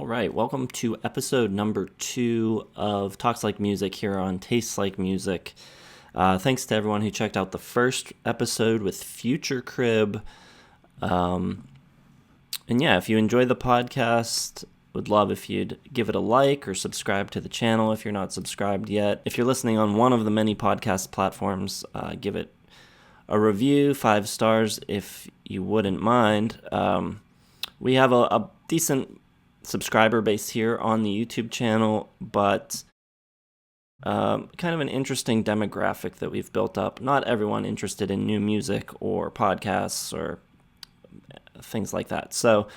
All right, welcome to episode number 2 of Talks Like Music here on Tastes Like Music. Thanks to everyone who checked out the first episode with Future Crib. And yeah, if you enjoy the podcast, would love if you'd give it a like or subscribe to the channel if you're not subscribed yet. If you're listening on one of the many podcast platforms, give it a review, 5 stars if you wouldn't mind. We have a decent subscriber base here on the YouTube channel, but kind of an interesting demographic that we've built up. Not everyone interested in new music or podcasts or things like that. So,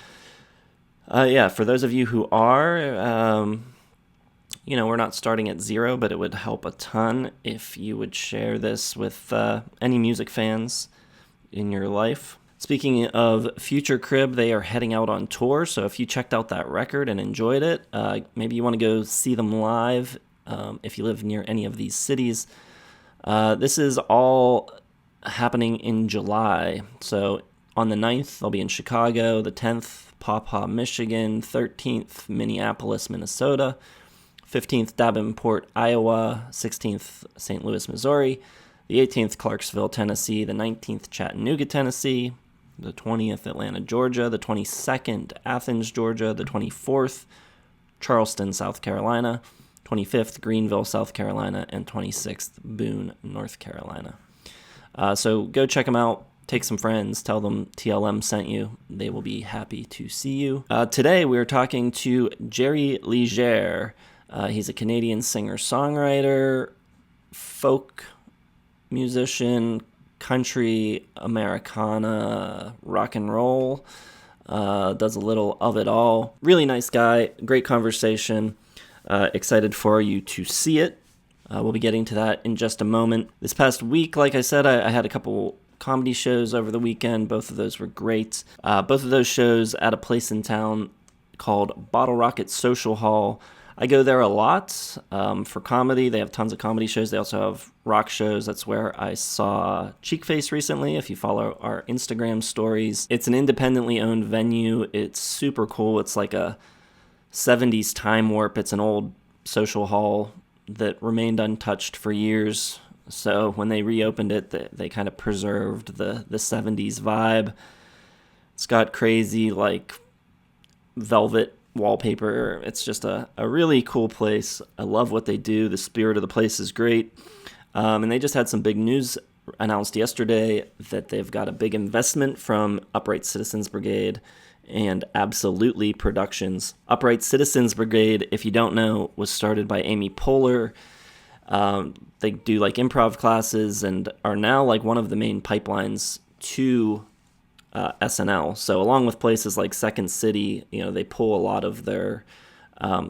yeah, for those of you who are, we're not starting at zero, but it would help a ton if you would share this with any music fans in your life. Speaking of Future Crib, they are heading out on tour, so if you checked out that record and enjoyed it, maybe you want to go see them live if you live near any of these cities. This is all happening in July, so on the 9th, they'll be in Chicago, the 10th, Paw Paw, Michigan, 13th, Minneapolis, Minnesota, 15th, Davenport, Iowa, 16th, St. Louis, Missouri, the 18th, Clarksville, Tennessee, the 19th, Chattanooga, Tennessee, the 20th, Atlanta, Georgia, the 22nd, Athens, Georgia, the 24th, Charleston, South Carolina, 25th, Greenville, South Carolina, and 26th, Boone, North Carolina. So go check them out, take some friends, tell them TLM sent you. They will be happy to see you. Today we're talking to Jerry Leger. He's a Canadian singer-songwriter, folk musician, country, Americana, rock and roll, does a little of it all. Really nice guy, great conversation. Excited for you to see it. We'll be getting to that in just a moment. This past week, like I said, I had a couple comedy shows over the weekend. Both of those were great. Both of those shows at a place in town called Bottle Rocket Social Hall. I go there a lot for comedy. They have tons of comedy shows. They also have rock shows. That's where I saw Cheekface recently, if you follow our Instagram stories. It's an independently owned venue. It's super cool. It's like a 70s time warp. It's an old social hall that remained untouched for years. So when they reopened it, they kind of preserved the 70s vibe. It's got crazy, like, velvet wallpaper. It's just a really cool place. I love what they do. The spirit of the place is great. And they just had some big news announced yesterday that they've got a big investment from Upright Citizens Brigade and Absolutely Productions. Upright Citizens Brigade, if you don't know, was started by Amy Poehler. They do like improv classes and are now like one of the main pipelines to SNL. So along with places like Second City, they pull a lot of their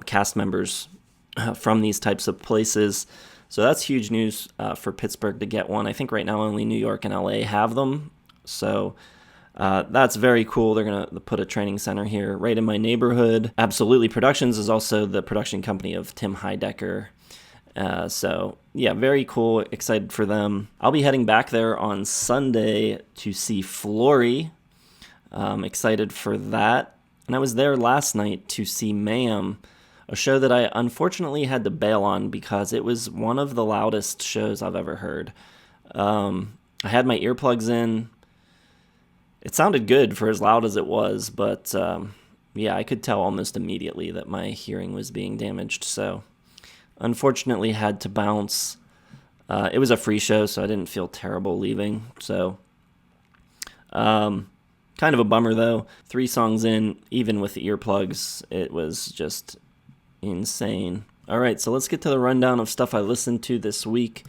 cast members from these types of places. So that's huge news for Pittsburgh to get one. I think right now only New York and LA have them. So that's very cool. They're going to put a training center here right in my neighborhood. Absolutely Productions is also the production company of Tim Heidecker. So yeah, very cool. Excited for them. I'll be heading back there on Sunday to see Flory. Excited for that. And I was there last night to see Ma'am, a show that I unfortunately had to bail on because it was one of the loudest shows I've ever heard. I had my earplugs in. It sounded good for as loud as it was, but yeah, I could tell almost immediately that my hearing was being damaged. So unfortunately had to bounce. It was a free show, so I didn't feel terrible leaving. So kind of a bummer, though. 3 songs in, even with the earplugs, it was just insane. All right, so let's get to the rundown of stuff I listened to this week.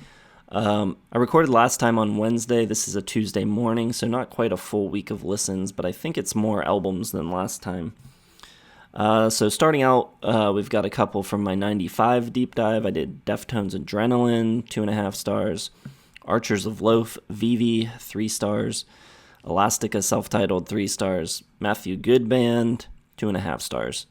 I recorded last time on Wednesday. This is a Tuesday morning, so not quite a full week of listens, but I think it's more albums than last time. So starting out, we've got a couple from my 95 deep dive. I did Deftones Adrenaline, 2.5 stars. Archers of Loaf, Vivi, 3 stars. Elastica self-titled, 3 stars. Matthew Good Band, 2.5 stars.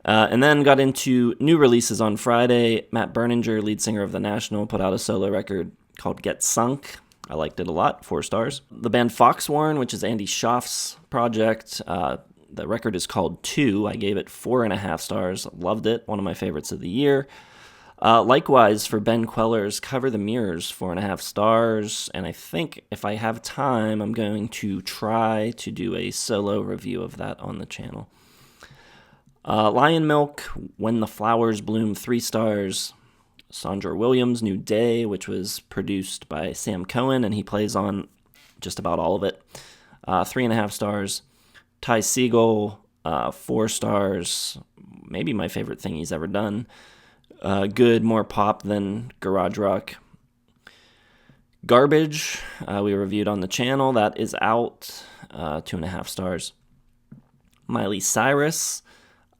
And then got into new releases on Friday. Matt Berninger, lead singer of The National, put out a solo record called Get Sunk. I liked it a lot, 4 stars. The band Foxwarn, which is Andy Schaaf's project, The record is called Two. I gave it 4.5 stars. Loved it. One of my favorites of the year. Likewise, for Ben Queller's Cover the Mirrors, 4.5 stars. And I think if I have time, I'm going to try to do a solo review of that on the channel. Lion Milk, When the Flowers Bloom, 3 stars. Sandra Williams' New Day, which was produced by Sam Cohen, and he plays on just about all of it. 3.5 stars. Ty Segall, 4 stars. Maybe my favorite thing he's ever done. Good, more pop than garage rock. Garbage, we reviewed on the channel. That is out. 2.5 stars. Miley Cyrus,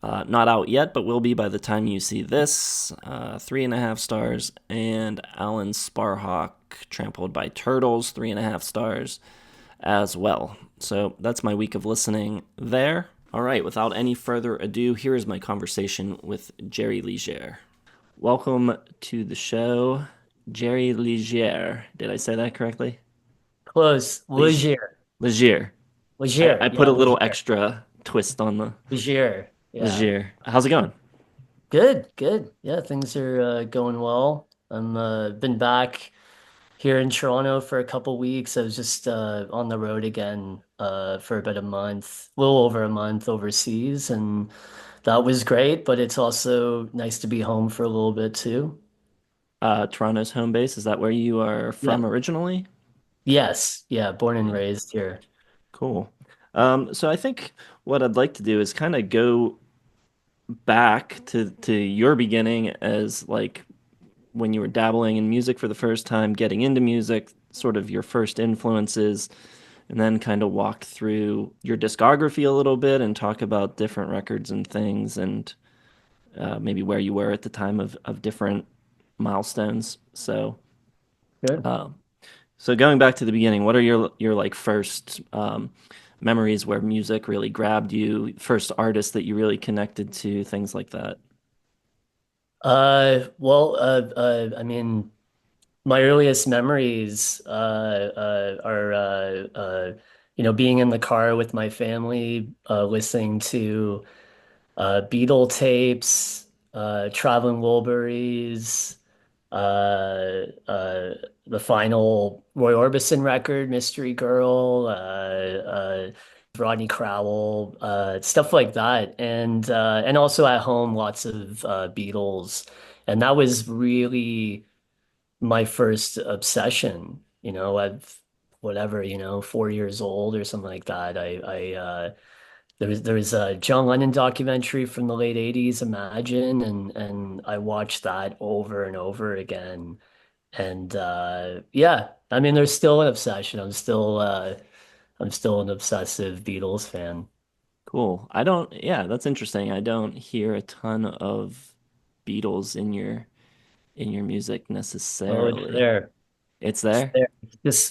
not out yet, but will be by the time you see this. 3.5 stars. And Alan Sparhawk, Trampled by Turtles, 3.5 stars as well. So that's my week of listening there. All right, without any further ado, here is my conversation with Jerry Leger. Welcome to the show, Jerry Leger. Did I say that correctly? Close. Leger. Leger. Leger. I put Yeah, a little Leger. extra twist on the Leger. Yeah. Leger. How's it going? Good, good. Yeah, things are going well. I'm been back here in Toronto for a couple weeks. I was just on the road again for about a month, a little over a month overseas, and that was great, but it's also nice to be home for a little bit too. Toronto's home base. Is that where you are Yeah. from originally? Yes. Yeah, born and Yeah, raised here. cool. So I think what I'd like to do is kind of go back to your beginning as like when you were dabbling in music for the first time, getting into music, sort of your first influences, and then kind of walk through your discography a little bit and talk about different records and things and maybe where you were at the time of different milestones. Good. Uh, so going back to the beginning, what are your like first memories where music really grabbed you, first artist that you really connected to, things like that? I mean, my earliest memories are being in the car with my family, listening to Beatle tapes, Traveling Wilburys, the final Roy Orbison record, Mystery Girl, Rodney Crowell, stuff like that, and also at home lots of Beatles, and that was really my first obsession. I've whatever, 4 years old or something like that. There was a John Lennon documentary from the late 80s, Imagine, and I watched that over and over again. And yeah, I mean there's still an obsession. I'm still an obsessive Beatles fan. Cool. I don't, yeah, that's interesting. I don't hear a ton of Beatles in your music Oh, it's necessarily. there. It's It's there? there.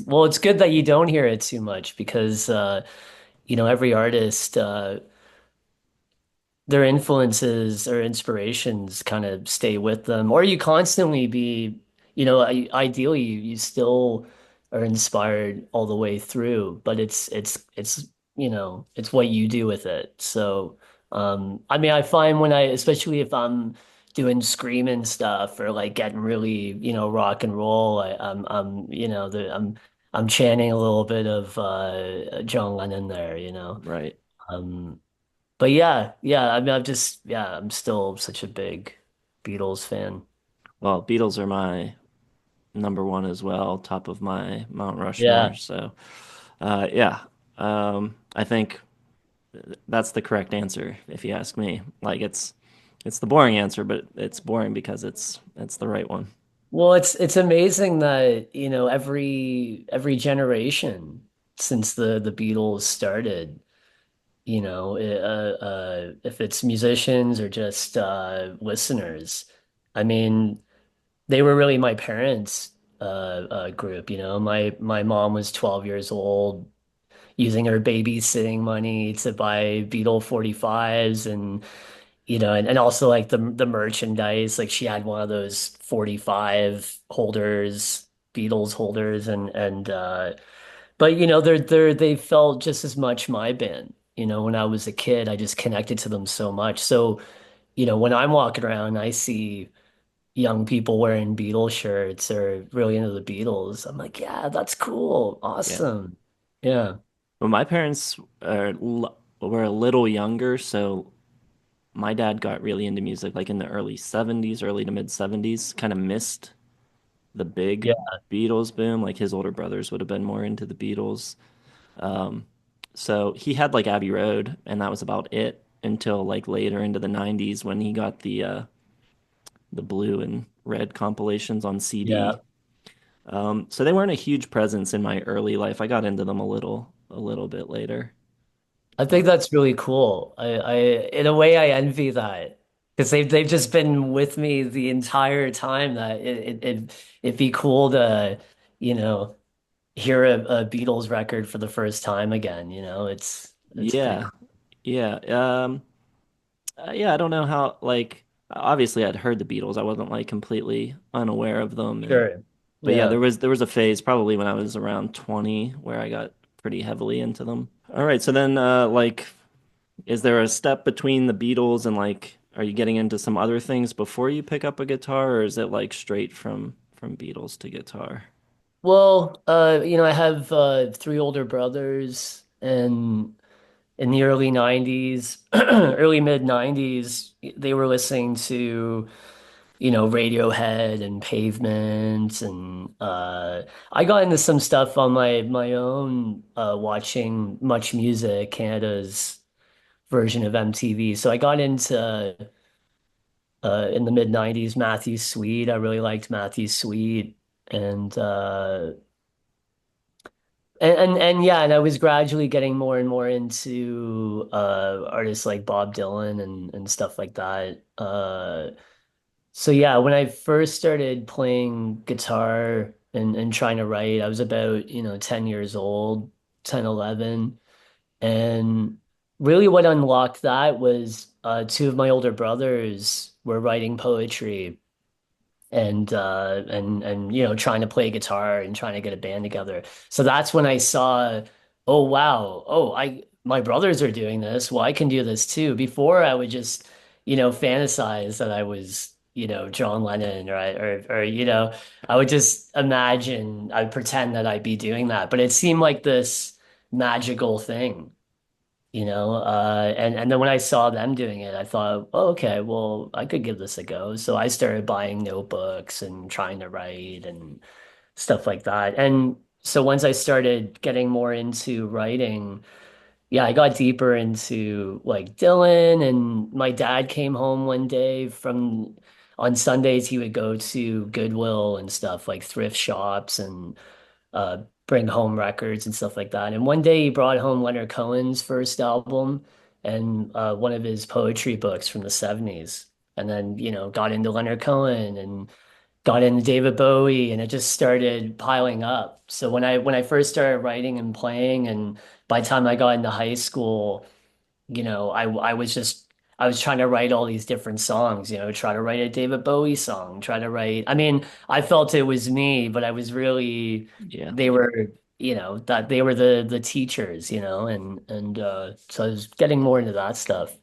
Well, it's good that you don't hear it too much because every artist their influences or inspirations kind of stay with them, or you constantly be, ideally you still are inspired all the way through, but it's what you do with it. So, I mean, I find especially if I'm doing screaming stuff or like getting really, rock and roll, I'm chanting a little bit of John Lennon there. Right. Um, but yeah, yeah, I mean, I'm still such a big Beatles fan. Well, Beatles are my number one as well, top of my Mount Rushmore. Yeah. So, yeah, I think that's the correct answer if you ask me. Like it's the boring answer, but it's boring because it's the right one. Well, it's amazing that, every generation since the Beatles started, if it's musicians or just listeners, I mean, they were really my parents' group. My mom was 12 years old using her babysitting money to buy Beetle 45s and also like the merchandise. Like she had one of those 45 holders, Beatles holders, and but they felt just as much my band. when I was a kid, I just connected to them so much. So, when I'm walking around, I see young people wearing Beatles shirts or really into the Beatles. I'm like, yeah, that's cool. Yeah. Awesome. Yeah. Well, my parents were a little younger, so my dad got really into music like in the early 70s, early to mid 70s, kind of missed the big Yeah. Beatles boom. Like his older brothers would have been more into the Beatles. Um, so he had like Abbey Road, and that was about it until like later into the 90s when he got the blue and red compilations on CD. Yeah. So they weren't a huge presence in my early life. I got into them a little bit later. I think that's really cool. In a way, I envy that because they've just been with me the entire time. That it'd be cool to, you know, hear a Beatles record for the first time again. It's pretty Yeah, cool. yeah, yeah. I don't know how. Like, obviously, I'd heard the Beatles. I wasn't like completely unaware of them, and Sure. but yeah, Yeah. there was a phase probably when I was around 20 where I got pretty heavily into them. All right, so then like, is there a step between the Beatles and like, are you getting into some other things before you pick up a guitar, or is it like straight from Beatles to guitar? Well, I have three older brothers, and in the early 90s, early mid 90s, they were listening to, Radiohead and Pavement, and I got into some stuff on my own, watching Much Music, Canada's version of MTV. So I got into in the mid 90s Matthew Sweet. I really liked Matthew Sweet, and and yeah, and I was gradually getting more and more into artists like Bob Dylan and stuff like that. So yeah, when I first started playing guitar and trying to write, I was about, 10 years old, 10, 11. And really what unlocked that was two of my older brothers were writing poetry and trying to play guitar and trying to get a band together. So that's when I saw, oh wow, I my brothers are doing this, well I can do this too. Before I would just fantasize that I was John Lennon, right? Or I would just imagine, I'd pretend that I'd be doing that, but it seemed like this magical thing. And then when I saw them doing it, I thought, oh, okay, well, I could give this a go. So I started buying notebooks and trying to write and stuff like that. And so once I started getting more into writing, yeah, I got deeper into like Dylan, and my dad came home one day from on Sundays he would go to Goodwill and stuff like thrift shops and uh, bring home records and stuff like that. And one day he brought home Leonard Cohen's first album and one of his poetry books from the 70s. And then, got into Leonard Cohen and got into David Bowie, and it just started piling up. So when I first started writing and playing, and by the time I got into high school, I was trying to write all these different songs, try to write a David Bowie song, try to write. I mean, I felt it was me, but I was really Yeah. they were, that they were the teachers, and so I was getting more into that stuff.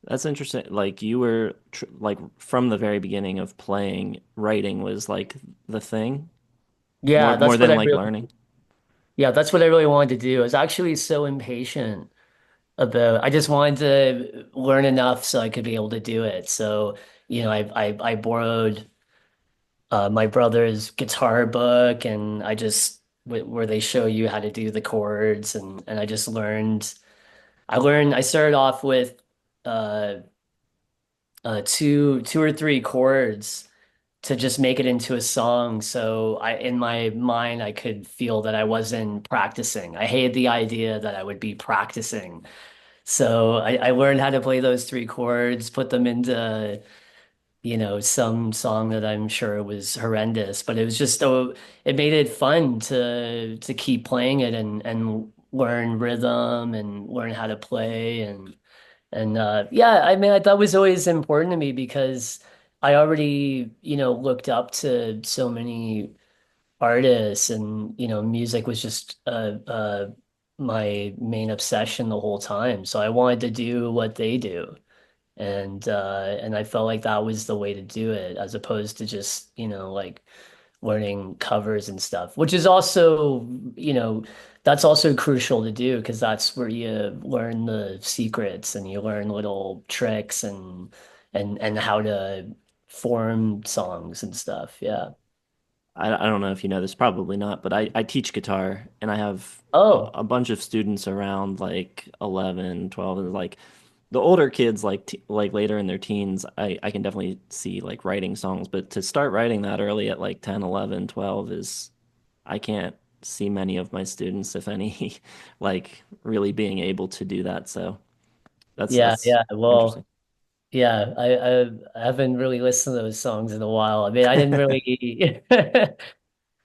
That's interesting. Like you were tr like from the very beginning of playing, writing was like the thing, more Yeah, more that's what than I like really learning. yeah, that's what I really wanted to do. I was actually so impatient about I just wanted to learn enough so I could be able to do it. So, I borrowed my brother's guitar book, and I just where they show you how to do the chords, and I just learned. I started off with uh, two or three chords to just make it into a song. So in my mind, I could feel that I wasn't practicing. I hated the idea that I would be practicing. So I learned how to play those three chords, put them into some song that I'm sure was horrendous, but it was just it made it fun to keep playing it and learn rhythm and learn how to play and yeah, I mean that was always important to me because I already, looked up to so many artists, and music was just my main obsession the whole time. So I wanted to do what they do. And I felt like that was the way to do it, as opposed to just, like learning covers and stuff, which is also, that's also crucial to do because that's where you learn the secrets and you learn little tricks and how to form songs and stuff. Yeah. I don't know if you know this, probably not, but I teach guitar and I have Oh, a bunch of students around like 11, 12, and like the older kids like like later in their teens, I can definitely see like writing songs, but to start writing that early at like 10, 11, 12 is I can't see many of my students, if any, like really being able to do that. So yeah, that's yeah. interesting. Well, yeah, I haven't really listened to those songs in a while. I mean, I didn't really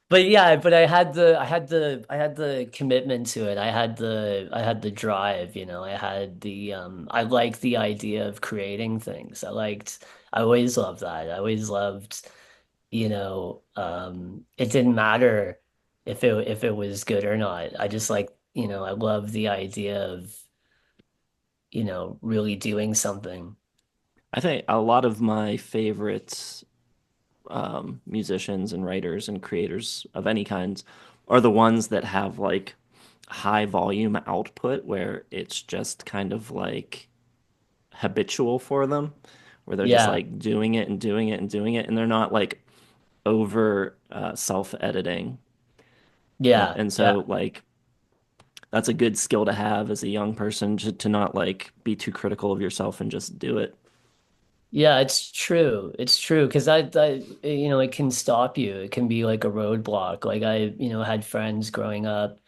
but yeah, but I had the commitment to it. I had the drive, I liked the idea of creating things. I always loved that. I always loved, it didn't matter if it was good or not. I just I love the idea of, really doing something. I think a lot of my favorite musicians and writers and creators of any kinds are the ones that have like high volume output where it's just kind of like habitual for them, where they're just Yeah. like doing it and doing it and doing it, and they're not like over self editing. Yeah. And Yeah. so, like, that's a good skill to have as a young person to not like be too critical of yourself and just do it. Yeah, it's true. It's true because it can stop you. It can be like a roadblock. Like had friends growing up,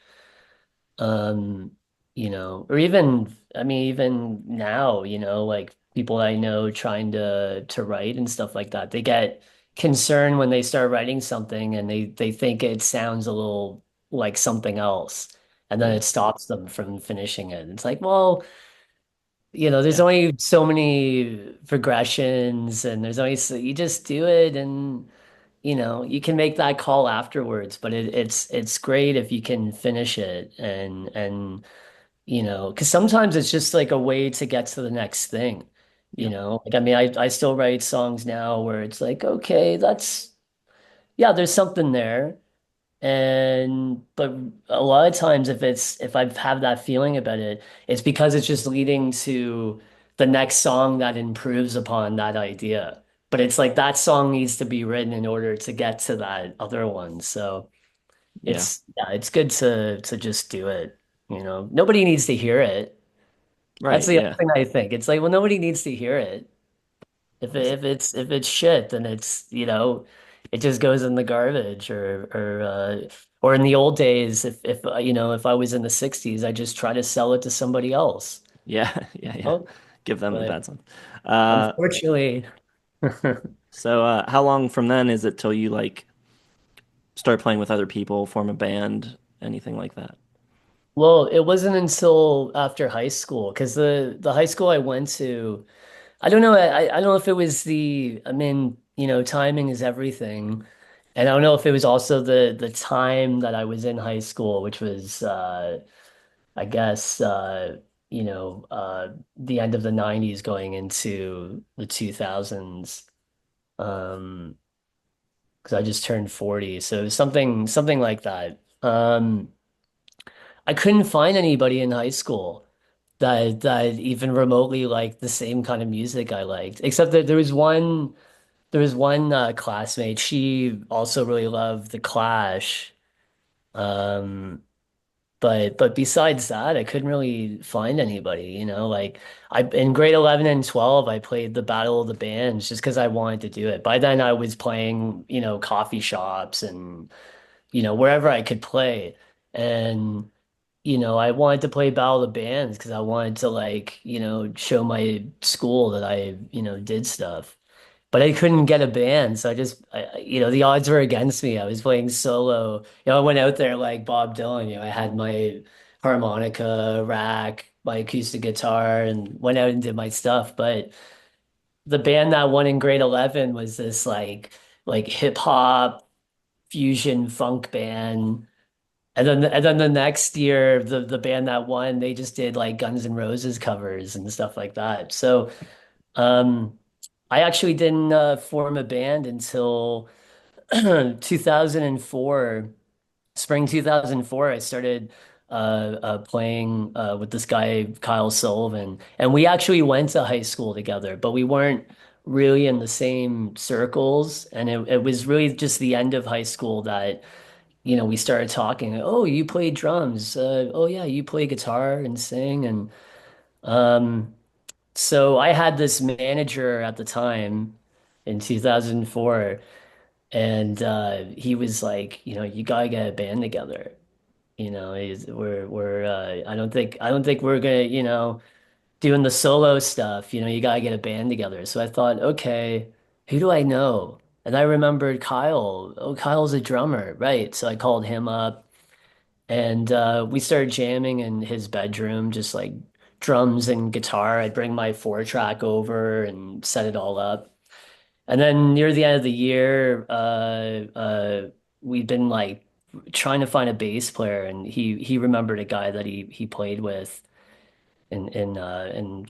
um, or even, I mean, even now, like people I know trying to write and stuff like that. They get concerned when they start writing something and they think it sounds a little like something else, and then Yeah. it stops them from finishing it. It's like, well, there's Yeah. only so many progressions and there's only so you just do it and you can make that call afterwards, but it's great if you can finish it and because sometimes it's just like a way to get to the next thing. Yeah. Like I mean I still write songs now where it's like, okay, yeah, there's something there. And but a lot of times if I've had that feeling about it, it's because it's just leading to the next song that improves upon that idea. But it's like that song needs to be written in order to get to that other one. So Yeah. it's good to just do it. Nobody needs to hear it. That's Right. the other Yeah. thing I think. It's like, well, nobody needs to hear it. If it's shit, then it just goes in the garbage or in the old days, if I was in the 60s, I just try to sell it to somebody else. Yeah. Yeah. Yeah. Oh, Give them the but bad song. Uh, unfortunately, so how long from then is it till you like start playing with other people, form a band, anything like that? well, it wasn't until after high school because the high school I went to, I don't know, I don't know if it was I mean, timing is everything. And I don't know if it was also the time that I was in high school, which was I guess the end of the 90s going into the 2000s. Um, because I just turned 40. So it was something like that. I couldn't find anybody in high school that even remotely liked the same kind of music I liked, except that there was one classmate. She also really loved The Clash. Um, but besides that, I couldn't really find anybody. Like I in grade 11 and 12, I played the Battle of the Bands just because I wanted to do it. By then I was playing, coffee shops and, wherever I could play. And, I wanted to play Battle of the Bands because I wanted to like, show my school that I, did stuff. But I couldn't get a band, so the odds were against me. I was playing solo. I went out there like Bob Dylan. I had my harmonica rack, my acoustic guitar, and went out and did my stuff. But the band that won in grade 11 was this like hip hop fusion funk band, And then the next year, the band that won, they just did like Guns N' Roses covers and stuff like that. So um, I actually didn't form a band until 2004. Spring 2004, I started playing with this guy, Kyle Sullivan. And we actually went to high school together, but we weren't really in the same circles. And it was really just the end of high school that, we started talking. Oh, you play drums. Oh, yeah, you play guitar and sing. And um, so I had this manager at the time in 2004. And he was like, you gotta get a band together. I don't think we're gonna, doing the solo stuff. You gotta get a band together. So I thought, okay, who do I know? And I remembered Kyle. Oh, Kyle's a drummer, right? So I called him up, and we started jamming in his bedroom, just like drums and guitar. I'd bring my 4-track over and set it all up. And then near the end of the year, we've been like trying to find a bass player, and he remembered a guy that he played with in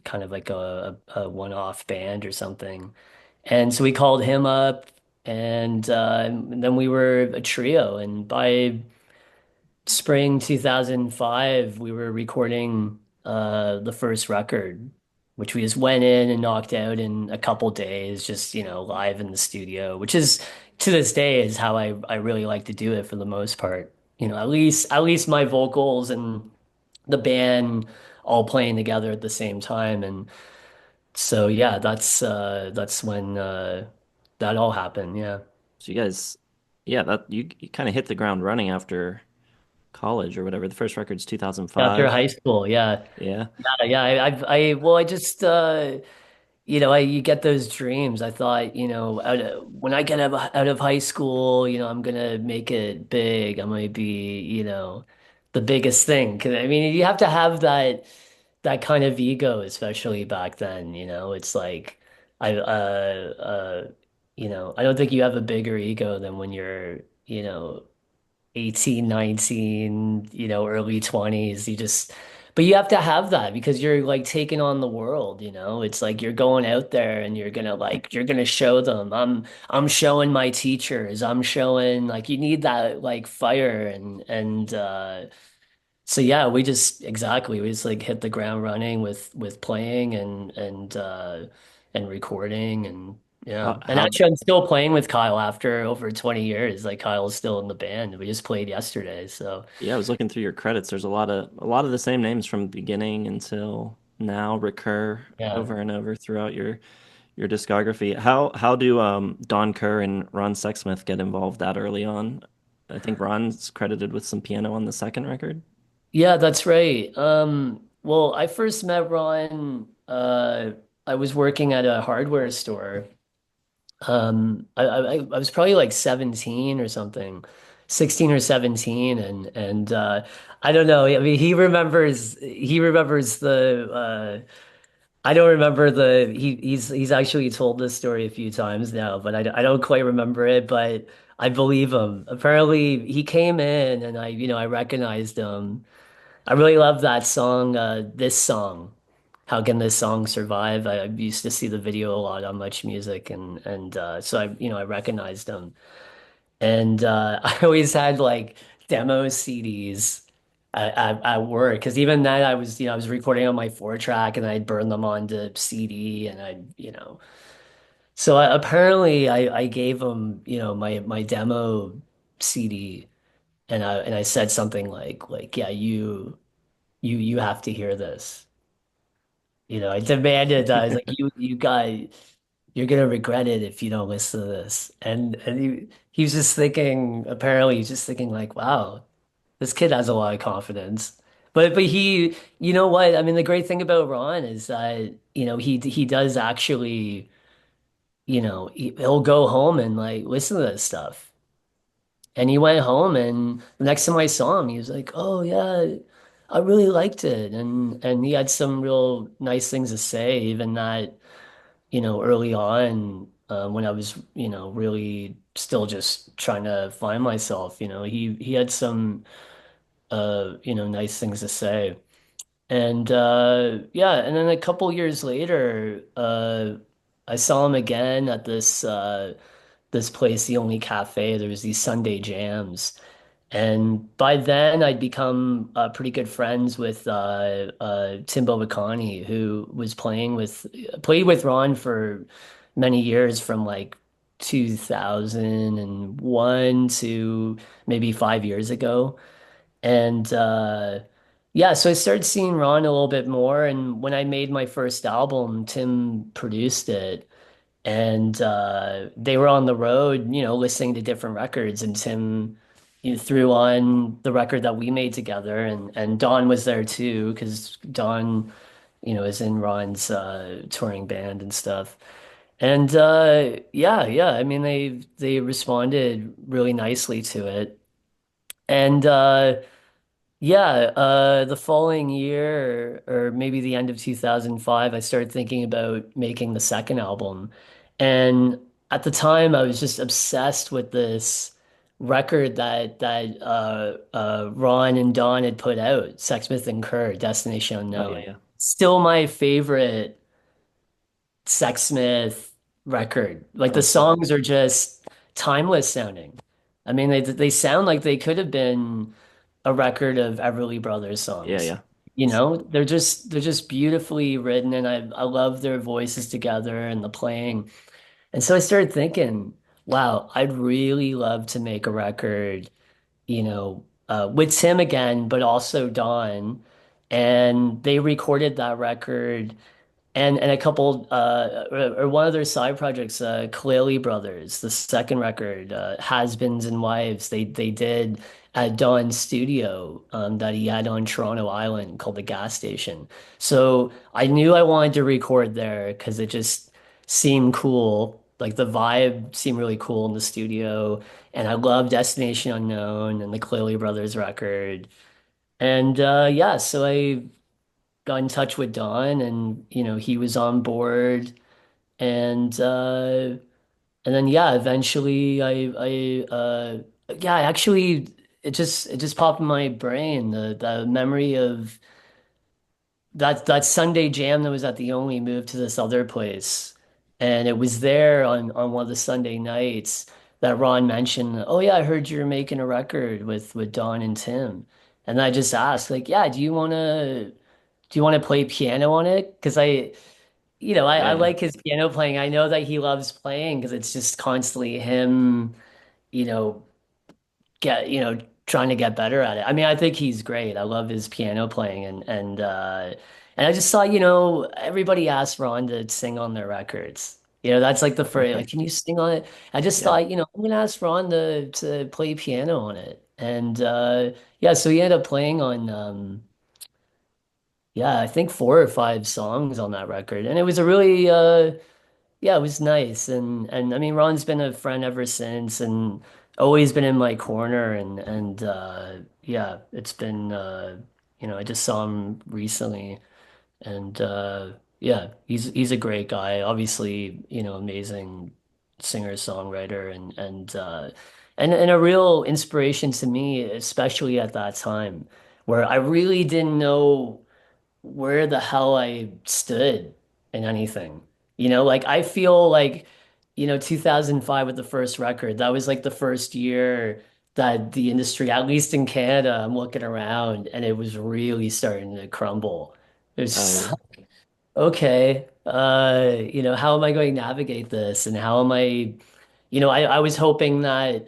kind of like a one-off band or something. And so we called him up, and then we were a trio. And by spring 2005, we were recording the first record, which we just went in and knocked out in a couple days, just, live in the studio, which is to this day is how I really like to do it for the most part. At least my vocals and the band all playing together at the same time. And so yeah, that's when that all happened. Yeah. So you guys, yeah, that you kind of hit the ground running after college or whatever. The first record's After 2005. high school, yeah. Yeah. Yeah, well, I just, you get those dreams. I thought, when I get out of high school, I'm gonna make it big. I'm gonna be, the biggest thing. 'Cause I mean, you have to have that kind of ego, especially back then. It's like I, I don't think you have a bigger ego than when you're, 18, 19, early 20s. But you have to have that because you're like taking on the world. It's like you're going out there and you're gonna show them. I'm showing my teachers. I'm showing, like, you need that like fire. And so yeah, we just like hit the ground running with playing and recording. And yeah. And How actually I'm still playing with Kyle after over 20 years. Like, Kyle's still in the band. We just played yesterday. So Yeah, I was looking through your credits. There's a lot of the same names from the beginning until now recur yeah. over and over throughout your discography. How do Don Kerr and Ron Sexsmith get involved that early on? I think Ron's credited with some piano on the second record. Yeah, that's right. Well, I first met Ron, I was working at a hardware store. I was probably like 17 or something, 16 or 17. And I don't know. I mean, he remembers I don't remember he's actually told this story a few times now, but I don't quite remember it, but I believe him. Apparently he came in and I recognized him. I really love that song, this song. How can this song survive? I used to see the video a lot on Much Music, and so I recognized him. And I always had like demo CDs at work, because even then I was recording on my 4-track and I'd burn them onto CD. And so apparently I gave him my demo CD, and I said something like, yeah, you have to hear this. I demanded that. I was like, you're gonna regret it if you don't listen to this. And he was just thinking, apparently he's just thinking like, wow, this kid has a lot of confidence. But you know what? I mean, the great thing about Ron is that, he does actually, he'll go home and like listen to this stuff. And he went home, and the next time I saw him, he was like, "Oh yeah, I really liked it." And he had some real nice things to say, even that, early on, when I was, really still just trying to find myself. He had some nice things to say. And yeah, and then a couple years later, I saw him again at this place, the only cafe. There was these Sunday jams. And by then, I'd become pretty good friends with Timbo Bakani, who was played with Ron for many years, from like 2001 to maybe 5 years ago. And yeah, so I started seeing Ron a little bit more. And when I made my first album, Tim produced it. And they were on the road, listening to different records. And Tim, threw on the record that we made together. And Dawn was there too, because Dawn, is in Ron's touring band and stuff. And yeah, yeah. I mean, they responded really nicely to it. And yeah, the following year, or maybe the end of 2005, I started thinking about making the second album. And at the time, I was just obsessed with this record that Ron and Don had put out, Sexsmith and Kerr, Destination Oh yeah, Unknown. yeah. Still my favorite Sexsmith record. Like the Okay. songs are just timeless sounding. I mean, they sound like they could have been a record of Everly Brothers Yeah, songs. yeah. They're just beautifully written, and I love their voices together and the playing. And so I started thinking, wow, I'd really love to make a record, with Tim again, but also Don. And they recorded that record and a couple or one of their side projects, Kaleli Brothers, the second record, Has-Beens and Wives, they did at Don's studio that he had on Toronto Island called the Gas Station. So I knew I wanted to record there because it just seemed cool. Like the vibe seemed really cool in the studio. And I love Destination Unknown and the Kaleli Brothers record. And yeah, so I got in touch with Don, and he was on board. And uh and then yeah, eventually yeah, actually it just popped in my brain, the memory of that Sunday jam that was at the Only, moved to this other place. And it was there on one of the Sunday nights that Ron mentioned, "Oh yeah, I heard you're making a record with Don and Tim." And I just asked, like, "Yeah, do you want to play piano on it?" Because I Yeah, yeah. like his piano playing. I know that he loves playing because it's just constantly him, you know, get, trying to get better at it. I mean, I think he's great. I love his piano playing, and I just thought, everybody asked Ron to sing on their records. That's like the first, like, can you sing on it? I just Yeah. thought, I'm gonna ask Ron to play piano on it. And yeah, so he ended up playing on yeah, I think 4 or 5 songs on that record. And it was a really yeah, it was nice. And I mean, Ron's been a friend ever since, and always been in my corner. And yeah, it's been I just saw him recently. And yeah, he's a great guy. Obviously, amazing singer songwriter, and a real inspiration to me, especially at that time where I really didn't know where the hell I stood in anything. Like I feel like, 2005 with the first record, that was like the first year that the industry, at least in Canada, I'm looking around, and it was really starting to crumble. It was Oh just yeah. like, okay, how am I going to navigate this? And how am I was hoping that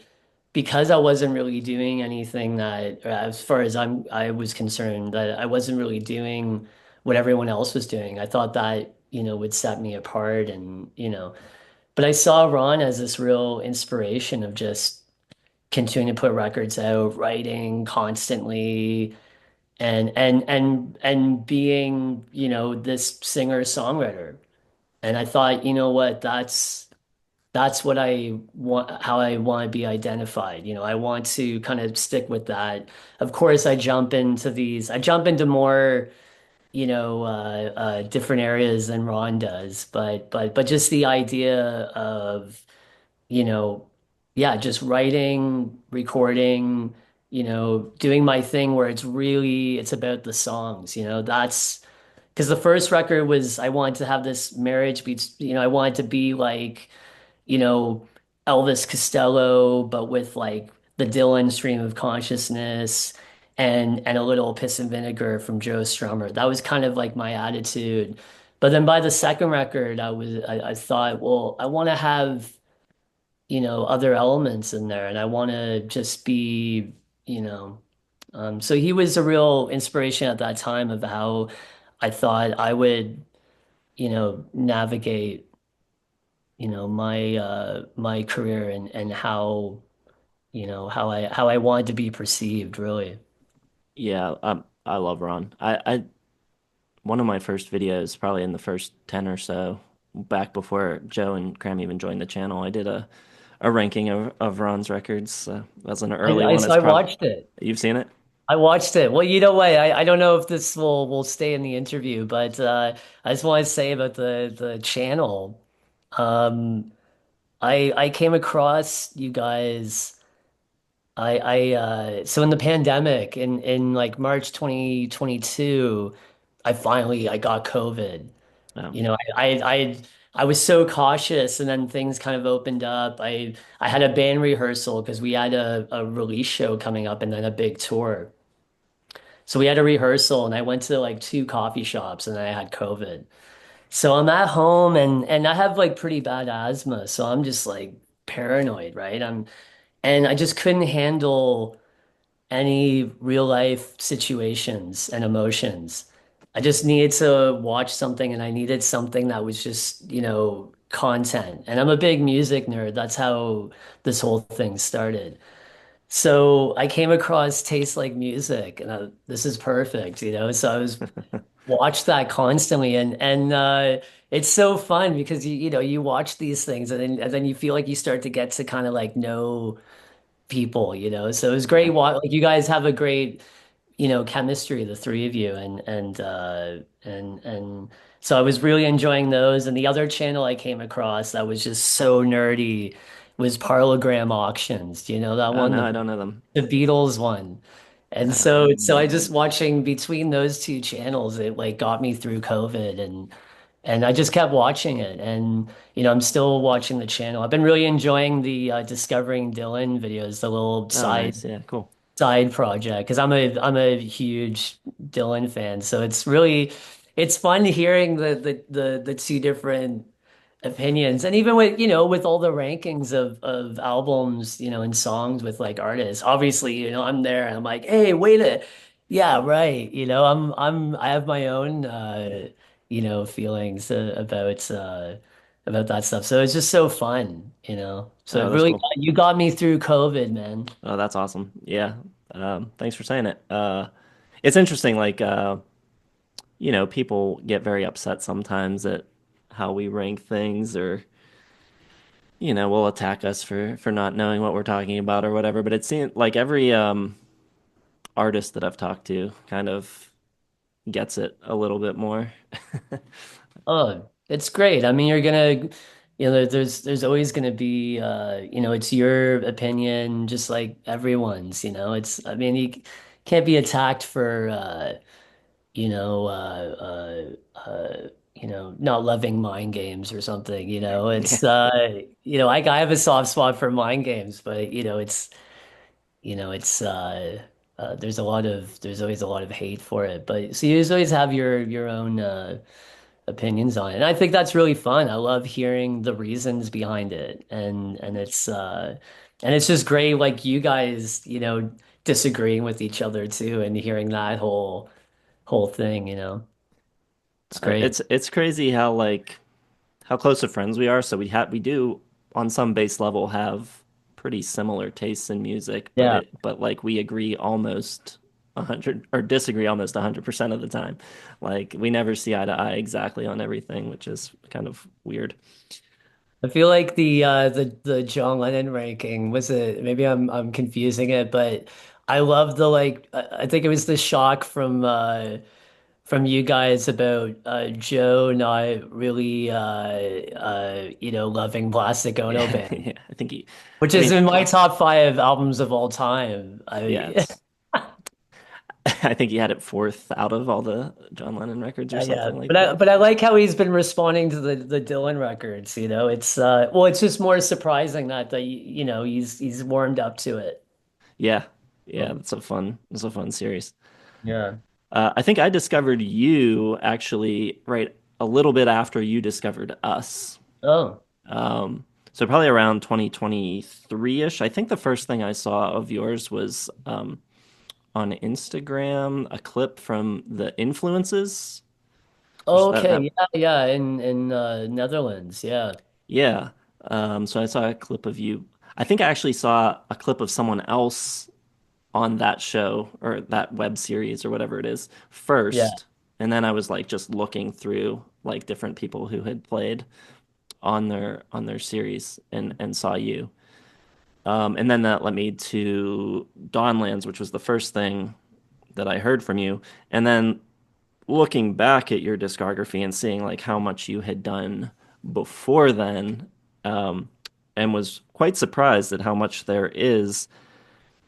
because I wasn't really doing anything that, as far as I was concerned, that I wasn't really doing what everyone else was doing. I thought that, would set me apart, but I saw Ron as this real inspiration of just continuing to put records out, writing constantly, and being, this singer-songwriter. And I thought, you know what, that's what I want, how I want to be identified. I want to kind of stick with that. Of course, I jump into more, different areas than Ron does, but just the idea of, you know, yeah, just writing, recording, doing my thing where it's about the songs, that's because the first record was I wanted to have this marriage beats, I wanted to be like, you know, Elvis Costello, but with like the Dylan stream of consciousness and a little piss and vinegar from Joe Strummer. That was kind of like my attitude. But then by the second record, I thought, well, I want to have, other elements in there and I want to just be, you know, so he was a real inspiration at that time of how I thought I would, navigate, my career and how, how I wanted to be perceived, really. Yeah, I love Ron. One of my first videos, probably in the first 10 or so, back before Joe and Cram even joined the channel, I did a ranking of Ron's records. That's an early one. So It's I probably watched it. you've seen it? I watched it. Well, what? I don't know if this will stay in the interview, but I just want to say about the channel. Um, I came across you guys. So in the pandemic in like March 2022, I got COVID. Oh, You know, I was so cautious, and then things kind of opened up. I had a band rehearsal because we had a release show coming up and then a big tour. So we had a rehearsal, and I went to like two coffee shops, and I had COVID. So I'm at home, and I have like pretty bad asthma, so I'm just like paranoid, right? And I just couldn't handle any real life situations and emotions. I just needed to watch something and I needed something that was just, content. And I'm a big music nerd. That's how this whole thing started. So I came across Taste Like Music and this is perfect, So I was watch that constantly and it's so fun because you watch these things and then you feel like you start to get to kind of like know people, So it was great. yeah. Like you guys have a great, chemistry, the three of you, and so I was really enjoying those. And the other channel I came across that was just so nerdy was Parallelogram Auctions. Do you know that Oh one? no, I The don't know them. the Beatles one. And Oh, so I just watching between those two channels, it like got me through COVID and I just kept watching it. And I'm still watching the channel. I've been really enjoying the Discovering Dylan videos, the little oh, nice. Yeah, cool. side project because I'm a huge Dylan fan. So it's fun hearing the two different opinions. And even with all the rankings of albums, and songs with like artists. Obviously, I'm there and I'm like, "Hey, wait a yeah, right." I have my own feelings about that stuff. So it's just so fun. So Oh, it that's really cool. you got me through COVID, man. Oh, that's awesome. Yeah. Thanks for saying it. It's interesting, like people get very upset sometimes at how we rank things or will attack us for not knowing what we're talking about or whatever. But it seems like every artist that I've talked to kind of gets it a little bit more. Oh, it's great. I mean, you're gonna, there's always gonna be, it's your opinion, just like everyone's. I mean, can't be attacked for, you know, not loving mind games or something. Yeah. I have a soft spot for mind games, but it's, there's always a lot of hate for it. But so you always have your own, opinions on it. And I think that's really fun. I love hearing the reasons behind it. And it's just great like you guys, disagreeing with each other too and hearing that whole thing. It's great. It's crazy how how close of friends we are. So we do on some base level have pretty similar tastes in music, but Yeah. like we agree almost 100 or disagree almost 100% of the time. Like we never see eye to eye exactly on everything, which is kind of weird. I feel like the John Lennon ranking was it maybe I'm confusing it, but I love the like I think it was the shock from you guys about Joe not really loving Plastic Ono Yeah, Band, yeah. I think he. which I is mean, in my top five albums of all time. yeah. I It's. I think he had it fourth out of all the John Lennon records or yeah, something like but I that. but I like how he's been responding to the Dylan records, you know. It's well, it's just more surprising that he's warmed up to it. Yeah, yeah. Oh, That's a fun. It's a fun series. yeah. I think I discovered you actually right a little bit after you discovered us. Oh, So probably around 2023-ish. I think the first thing I saw of yours was on Instagram, a clip from the Influences. Which that okay, yeah, in Netherlands, yeah. yeah. So I saw a clip of you. I think I actually saw a clip of someone else on that show or that web series or whatever it is Yeah. first. And then I was like just looking through like different people who had played on their series and saw you. And then that led me to Dawnlands, which was the first thing that I heard from you. And then looking back at your discography and seeing like how much you had done before then, um, and was quite surprised at how much there is.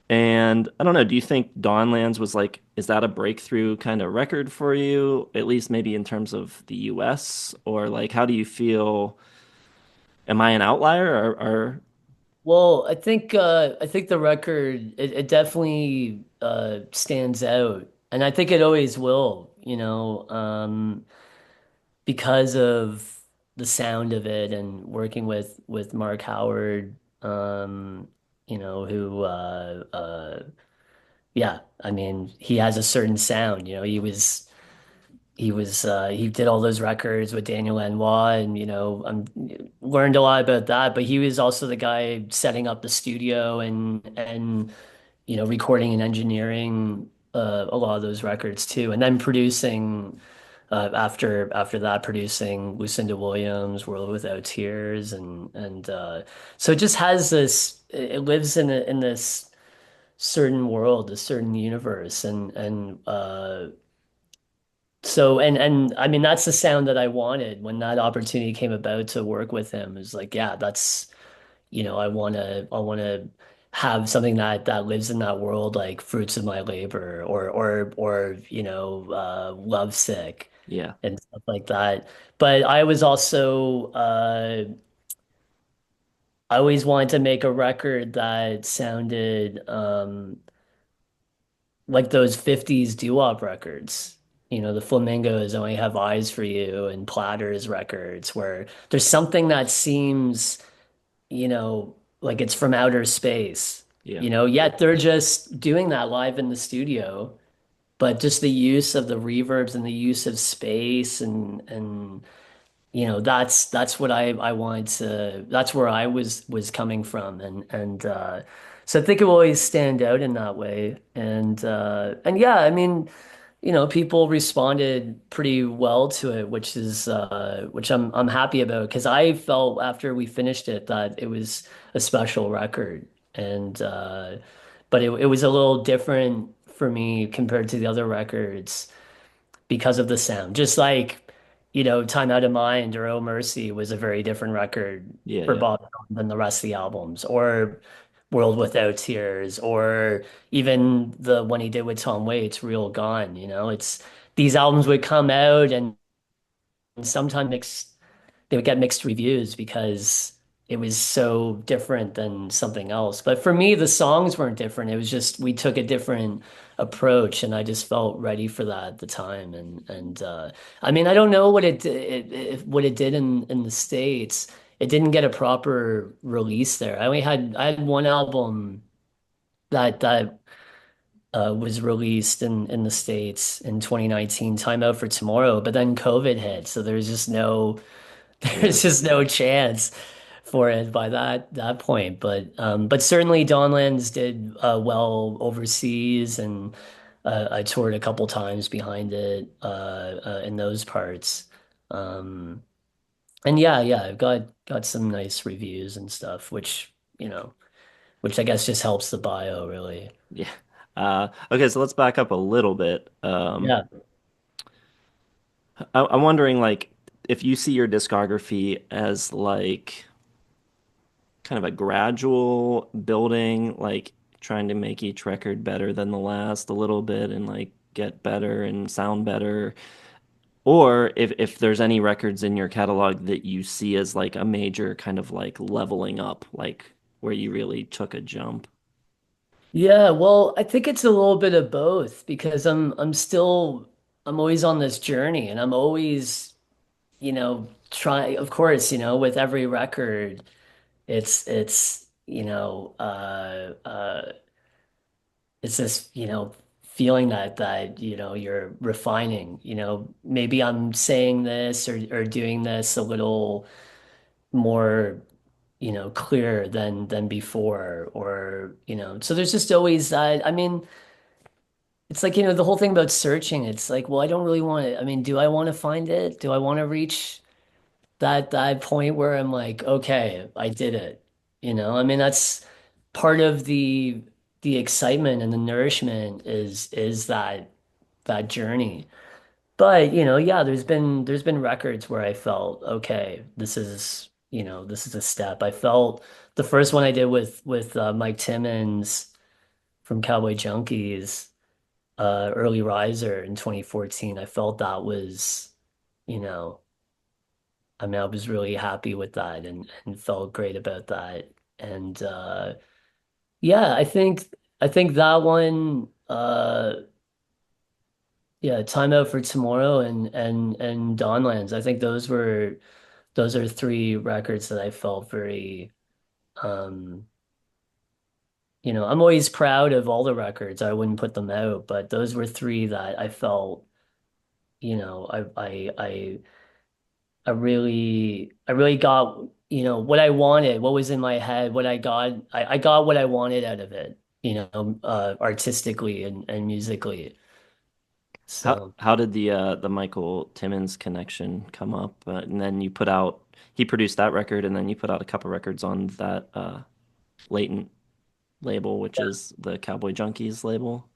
And I don't know, do you think Dawnlands was like, is that a breakthrough kind of record for you, at least maybe in terms of the US? Or like, how do you feel? Am I an outlier or Well, I think the record it definitely stands out, and I think it always will, because of the sound of it and working with Mark Howard, who yeah, I mean, he has a certain sound, he did all those records with Daniel Lanois, and I'm learned a lot about that, but he was also the guy setting up the studio and recording and engineering a lot of those records too, and then producing after that, producing Lucinda Williams, World Without Tears, and so it just has this. It lives in this certain world, a certain universe, and I mean that's the sound that I wanted when that opportunity came about to work with him. It was like, yeah, that's I wanna have something that lives in that world, like Fruits of My Labor or Lovesick yeah, and stuff like that. But I always wanted to make a record that sounded like those 50s doo-wop records. The Flamingos Only Have Eyes for You and Platters records, where there's something that seems, like it's from outer space, yeah, yet they're just doing that live in the studio, but just the use of the reverbs and the use of space and that's what I wanted to that's where I was coming from, and so I think it will always stand out in that way, and yeah, I mean, people responded pretty well to it, which I'm happy about, because I felt after we finished it that it was a special record, and but it was a little different for me compared to the other records because of the sound. Just like, Time Out of Mind or Oh Mercy was a very different record yeah, for yeah, Bob Dylan than the rest of the albums, or World Without Tears, or even the one he did with Tom Waits, Real Gone. It's these albums would come out and sometimes they would get mixed reviews because it was so different than something else. But for me, the songs weren't different. It was just we took a different approach, and I just felt ready for that at the time. And I mean, I don't know what it did in the States. It didn't get a proper release there. I had one album that was released in the States in 2019, Time Out for Tomorrow, but then COVID hit, so yeah, there's just no chance for it by that point. But certainly Dawnlands did well overseas, and I toured a couple times behind it in those parts. Um, and yeah, I've got some nice reviews and stuff, which I guess just helps the bio really. yeah. Okay, so let's back up a little bit. Yeah. I'm wondering, like, if you see your discography as like kind of a gradual building, like trying to make each record better than the last a little bit and like get better and sound better, or if there's any records in your catalog that you see as like a major kind of like leveling up, like where you really took a jump. Yeah, well, I think it's a little bit of both because I'm always on this journey and I'm always, trying, of course, with every record, it's this, feeling that you're refining, maybe I'm saying this or doing this a little more, clear than before, or, so there's just always that. I mean, it's like, the whole thing about searching, it's like, well, I don't really want to, I mean, do I want to find it? Do I want to reach that point where I'm like, okay, I did it. I mean, that's part of the excitement and the nourishment is that journey. But, yeah, there's been records where I felt, okay, this is a step. I felt the first one I did with Mike Timmins from Cowboy Junkies, Early Riser in 2014. I felt that was, you know, I mean, I was really happy with that and felt great about that. And yeah, I think that one, yeah, Time Out for Tomorrow and Dawnlands. I think those are three records that I felt very, um I'm always proud of all the records. I wouldn't put them out, but those were three that I felt, you know, I really got, what I wanted, what was in my head, what I got. I got what I wanted out of it, artistically and musically. So How did the Michael Timmins connection come up? And then you put out he produced that record, and then you put out a couple records on that Latent label, which is the Cowboy Junkies label.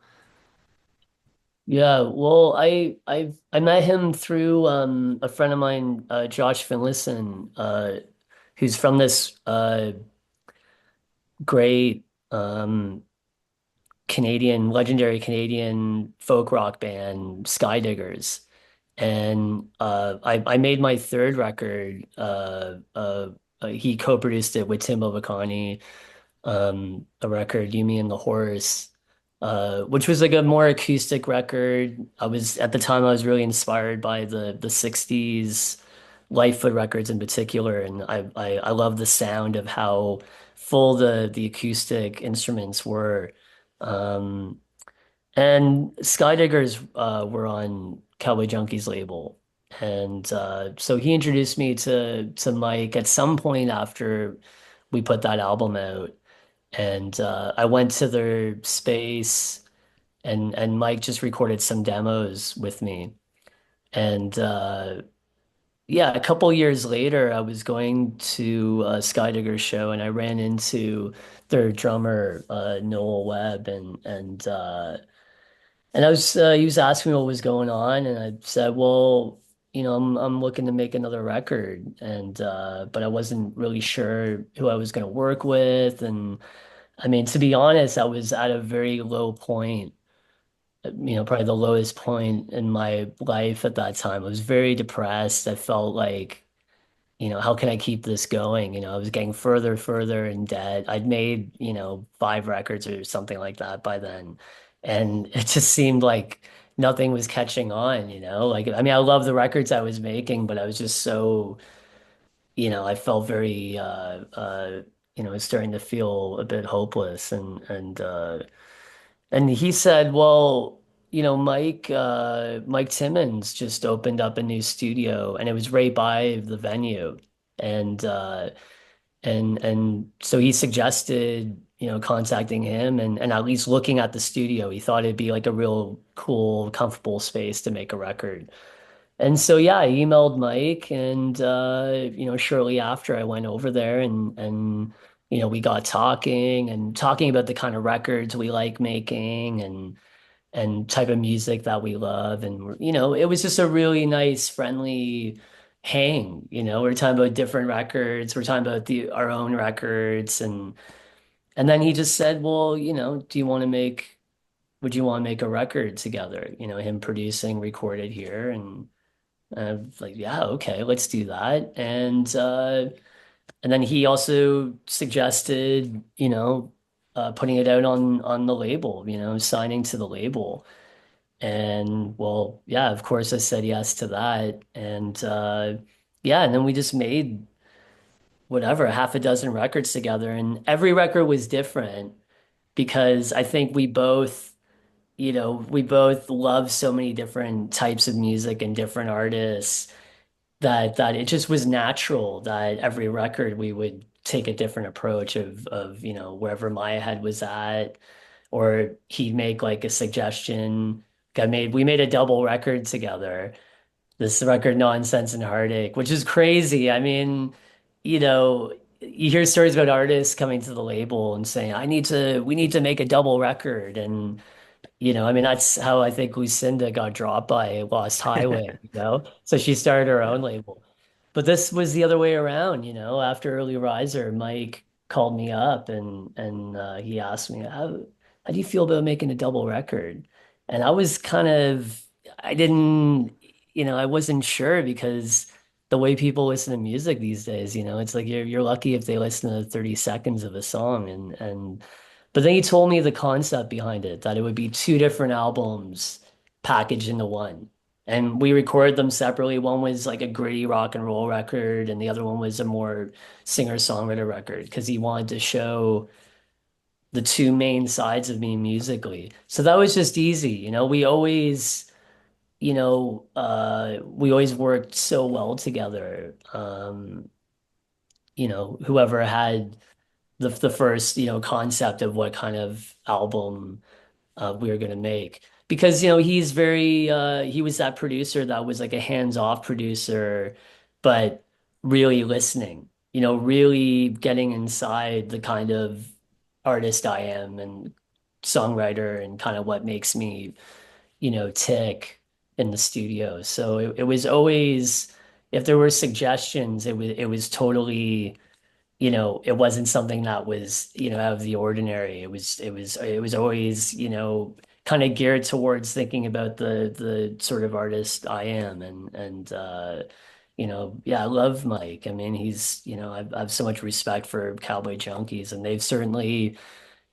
yeah, well, I met him through a friend of mine, Josh Finlayson, who's from this great legendary Canadian folk rock band, Skydiggers. And I made my third record. He co-produced it with Tim Ovakani, a record, You, Me, and the Horse, which was like a more acoustic record. At the time I was really inspired by the 60s Lightfoot records in particular, and I love the sound of how full the acoustic instruments were. Um, and Skydiggers were on Cowboy Junkies label. And so he introduced me to Mike at some point after we put that album out. And I went to their space and Mike just recorded some demos with me. And yeah, a couple years later, I was going to a Skydiggers show and I ran into their drummer, Noel Webb, and he was asking me what was going on, and I said, well, I'm looking to make another record, and but I wasn't really sure who I was going to work with, and I mean, to be honest, I was at a very low point, probably the lowest point in my life at that time. I was very depressed. I felt like, how can I keep this going? I was getting further in debt. I'd made, five records or something like that by then. And it just seemed like nothing was catching on. Like, I mean, I love the records I was making, but I was just so, I felt very, starting to feel a bit hopeless. And he said, well, Mike Timmins just opened up a new studio and it was right by the venue. And and so he suggested, contacting him and at least looking at the studio. He thought it'd be like a real cool, comfortable space to make a record. And so yeah, I emailed Mike and shortly after I went over there and we got talking about the kind of records we like making and type of music that we love. And, it was just a really nice, friendly hang. We're talking about different records. We're talking about our own records. And then he just said, well, would you want to make a record together? Him producing, recorded here. And I was like, yeah, okay, let's do that. And then he also suggested, putting it out on the label, signing to the label. And well, yeah, of course I said yes to that. And yeah, and then we just made whatever, half a dozen records together. And every record was different because I think we both love so many different types of music and different artists that it just was natural that every record we would take a different approach of wherever my head was at, or he'd make like a suggestion. We made a double record together. This record, Nonsense and Heartache, which is crazy. I mean, you hear stories about artists coming to the label and saying, we need to make a double record. And I mean, that's how I think Lucinda got dropped by Lost Highway. So she started her own label. But this was the other way around. After Early Riser, Mike called me up and he asked me, how do you feel about making a double record? And I was I didn't, I wasn't sure because the way people listen to music these days, it's like you're lucky if they listen to 30 seconds of a song and but then he told me the concept behind it, that it would be two different albums packaged into one. And we recorded them separately. One was like a gritty rock and roll record, and the other one was a more singer-songwriter record because he wanted to show the two main sides of me musically. So that was just easy. We always worked so well together. Whoever had the first, concept of what kind of album we were going to make. Because, he was that producer that was like a hands-off producer, but really listening, really getting inside the kind of artist I am and songwriter and kind of what makes me, tick in the studio. So it was always, if there were suggestions, it was totally it wasn't something that was, out of the ordinary. It was always, kind of geared towards thinking about the sort of artist I am and yeah, I love Mike. I mean, I have so much respect for Cowboy Junkies, and they've certainly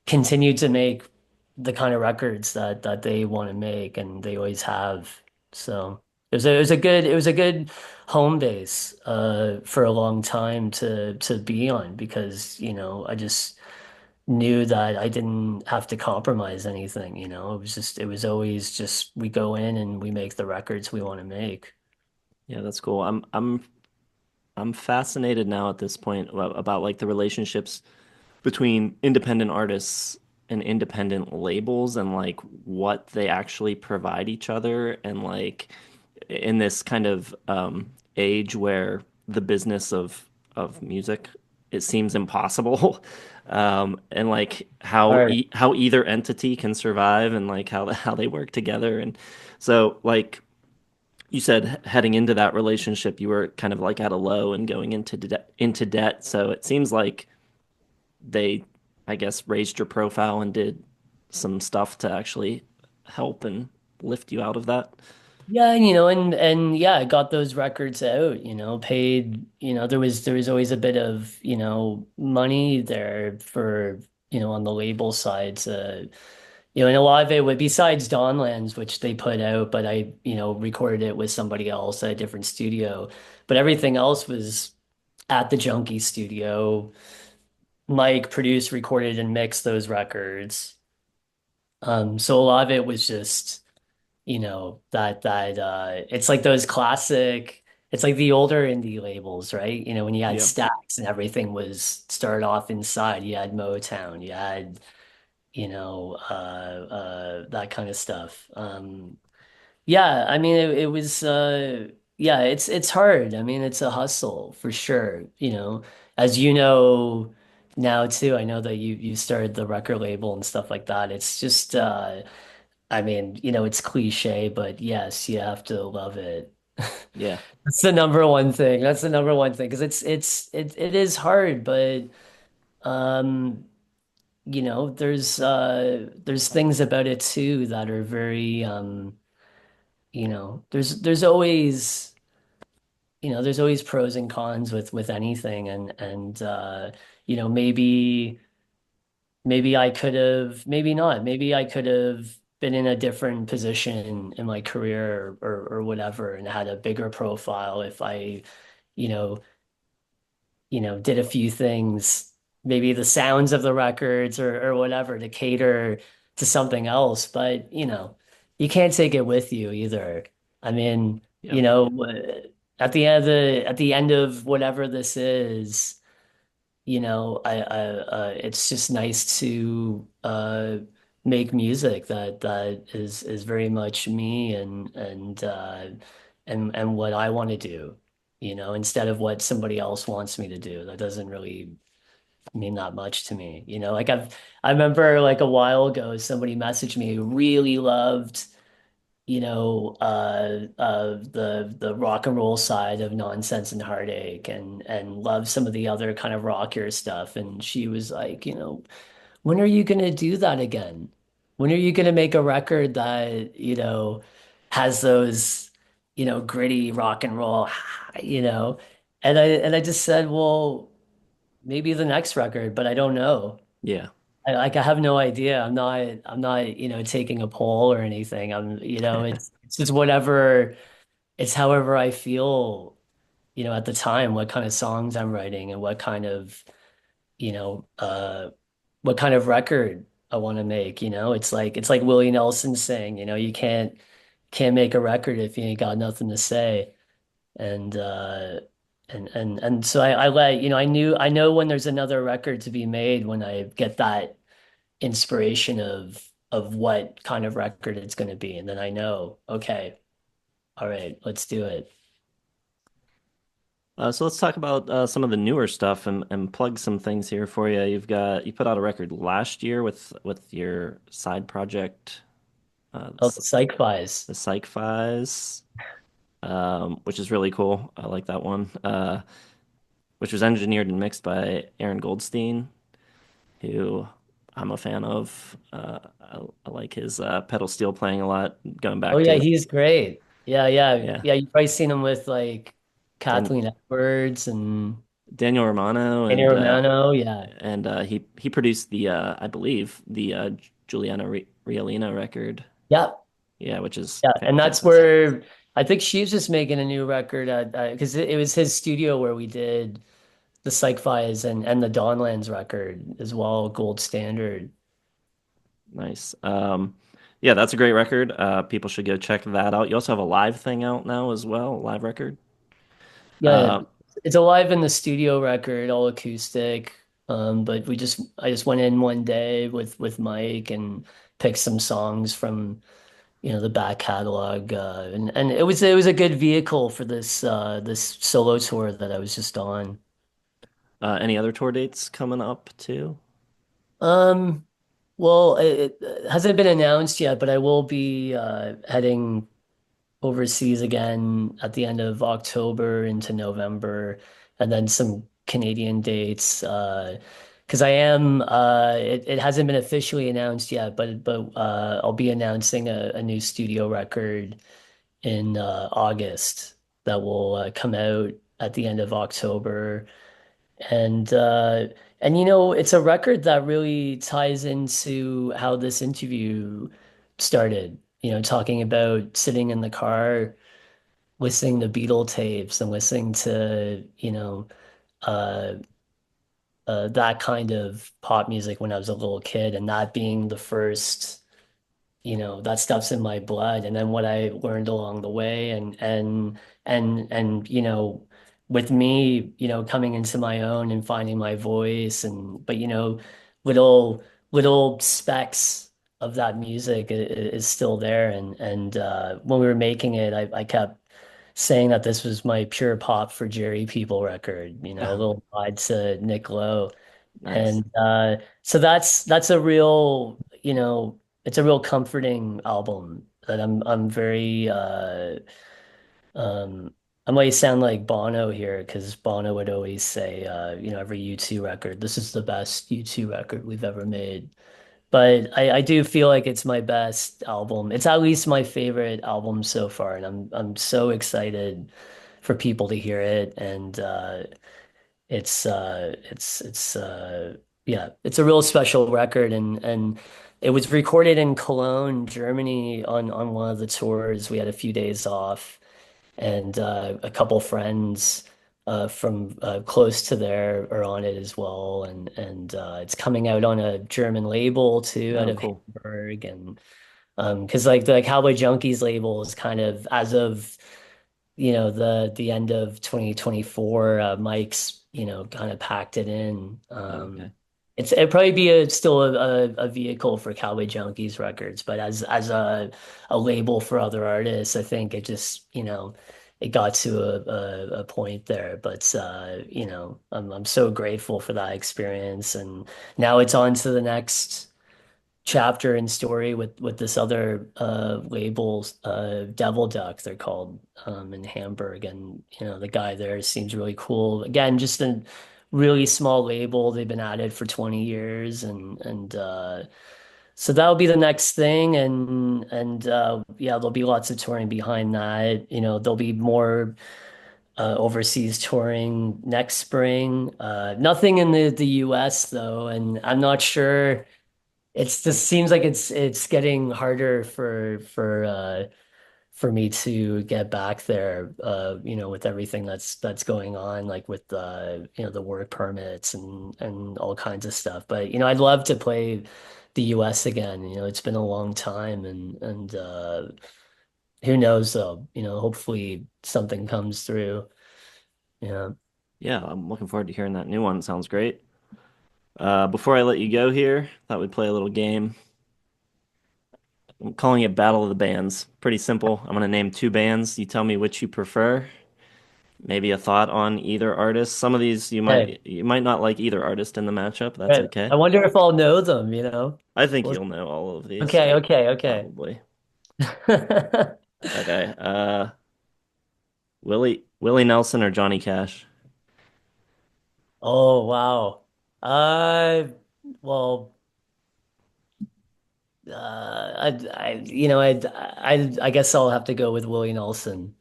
continued to make the kind of records that they want to make, and they always have. So it was a good home base for a long time to be on because I just knew that I didn't have to compromise anything. It was always just we go in and we make the records we want to make. Yeah, that's cool. I'm fascinated now at this point about like the relationships between independent artists and independent labels and like what they actually provide each other and like in this kind of age where the business of music it seems impossible and like Hard. how either entity can survive and like how they work together and so like you said heading into that relationship you were kind of like at a low and going into debt so it seems like they, I guess, raised your profile and did some stuff to actually help and lift you out of that. Yeah, and yeah, I got those records out, paid, there was always a bit of, money there for, on the label side. And a lot of it would, besides Dawnlands, which they put out, but I, recorded it with somebody else at a different studio. But everything else was at the Junkie studio. Mike produced, recorded, and mixed those records. So a lot of it was just that it's like those classic, it's like the older indie labels, right? When you had Yeah. Stax and everything was started off inside, you had Motown, you had, that kind of stuff. Yeah, I mean it was yeah, it's hard. I mean it's a hustle for sure, as you know now too. I know that you started the record label and stuff like that. It's just I mean, it's cliche, but yes, you have to love it. Yeah. That's the number one thing. That's the number one thing because it is hard, but um, there's things about it too that are very there's always pros and cons with anything and maybe I could have, maybe not. Maybe I could have been in a different position in my career or whatever and had a bigger profile if I, you know, did a few things, maybe the sounds of the records or whatever to cater to something else. But, you can't take it with you either. I mean, Yep. at the end of whatever this is, it's just nice to make music that is very much me and what I want to do, instead of what somebody else wants me to do. That doesn't really mean that much to me. I remember like a while ago, somebody messaged me who really loved the rock and roll side of Nonsense and Heartache and love some of the other kind of rockier stuff. And she was like, when are you gonna do that again? When are you gonna make a record that, has those, gritty rock and roll, you know? And I just said, well, maybe the next record, but I don't know. Yeah. I have no idea. I'm not, taking a poll or anything. It's just whatever, it's however I feel, at the time, what kind of songs I'm writing and you know, uh, what kind of record I want to make. It's like Willie Nelson saying, you can't make a record if you ain't got nothing to say. And and so I let, I know when there's another record to be made when I get that inspiration of what kind of record it's going to be. And then I know, okay, all right, let's do it. So let's talk about some of the newer stuff and plug some things here for you. You put out a record last year with your side project, uh, Oh, the Psych Fives. the Psych Fives, which is really cool. I like that one. Which was engineered and mixed by Aaron Goldstein, who I'm a fan of. I like his pedal steel playing a lot. Going Oh back yeah, to he's great. Yeah, yeah, yeah, yeah. You've probably seen him with like Dan Kathleen Edwards and Daniel Romano Annie Romano. Yeah, and he produced the I believe the Juliana Rialina record. yeah, Yeah, which is yeah. And that's fantastic. where I think she's just making a new record at because it was his studio where we did the Psych Fives and the Dawnlands record as well, Gold Standard. Nice. Yeah, that's a great record. People should go check that out. You also have a live thing out now as well, a live record. Yeah, Uh, it's a live in the studio record, all acoustic. But I just went in one day with Mike and picked some songs from, the back catalog. And it was a good vehicle for this solo tour that I was just on. any other tour dates coming up too? Um, well, it hasn't been announced yet, but I will be heading overseas again at the end of October into November, and then some Canadian dates. Because it hasn't been officially announced yet, but I'll be announcing a new studio record in August that will come out at the end of October. And it's a record that really ties into how this interview started, talking about sitting in the car listening to Beatle tapes and listening to, uh, that kind of pop music when I was a little kid, and that being the first, that stuff's in my blood. And then what I learned along the way, and with me, coming into my own and finding my voice, but little little specks of that music is still there. And when we were making it, I kept saying that this was my pure pop for Jerry People record, a little nod to Nick Lowe. Nice. And so that's a real, it's a real comforting album that I'm very I might sound like Bono here because Bono would always say every U2 record, this is the best U2 record we've ever made. But I do feel like it's my best album. It's at least my favorite album so far, and I'm so excited for people to hear it. And it's yeah, it's a real special record, and it was recorded in Cologne, Germany, on one of the tours. We had a few days off, and a couple friends from close to there are on it as well, and it's coming out on a German label too, out Oh, of cool. Hamburg, and because like the Cowboy Junkies label is kind of as of the end of 2024, Mike's kind of packed it in. Okay. It'd probably be still a vehicle for Cowboy Junkies records, but as a label for other artists, I think it just it got to a point there. But I'm so grateful for that experience, and now it's on to the next chapter and story with this other label, Devil Duck they're called, in Hamburg, and the guy there seems really cool. Again, just a really small label. They've been at it for 20 years, and so that'll be the next thing, and yeah, there'll be lots of touring behind that. There'll be more overseas touring next spring. Nothing in the US though, and I'm not sure. It's just seems like it's getting harder for me to get back there, with everything that's going on, like with the work permits and all kinds of stuff. But I'd love to play the US again. It's been a long time, and who knows though, hopefully something comes through. Yeah. Yeah, I'm looking forward to hearing that new one. Sounds great. Before I let you go here, thought we'd play a little game. I'm calling it Battle of the Bands. Pretty simple. I'm gonna name two bands. You tell me which you prefer. Maybe a thought on either artist. Some of these Hey, you might not like either artist in the matchup. That's right. okay. I wonder if I'll know them. I think Well, you'll know all of these, okay, okay, okay. probably. Okay. Willie Nelson or Johnny Cash? Oh, wow. Well, I guess I'll have to go with Willie Nelson.